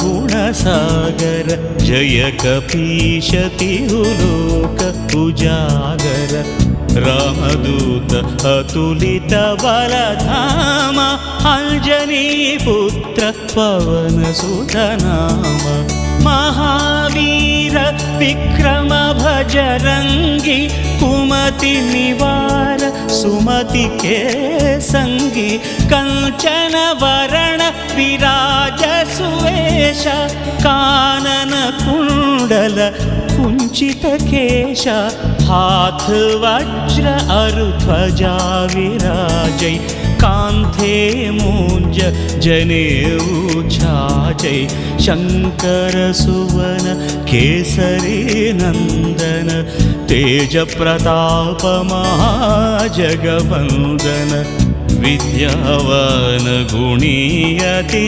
ज्ञानगुणसागर जय कपीश तिरुलोक उजागर रामदूत अतुलित बलधाम अंजनीपुत्र पवनसुत नाम महावीर विक्रम भजरंगी कुमति निवार सुमति के संगी कंचन वरण विराज सुवेश कानन कुंडल कुंचित केश हाथ वज्र अरुध्वजा विराजै कांथे मूंज जनेऊ छाजै शंकर सुवन केसरी नंदन तेज प्रताप महाजगवंदन विद्यावान गुणी अति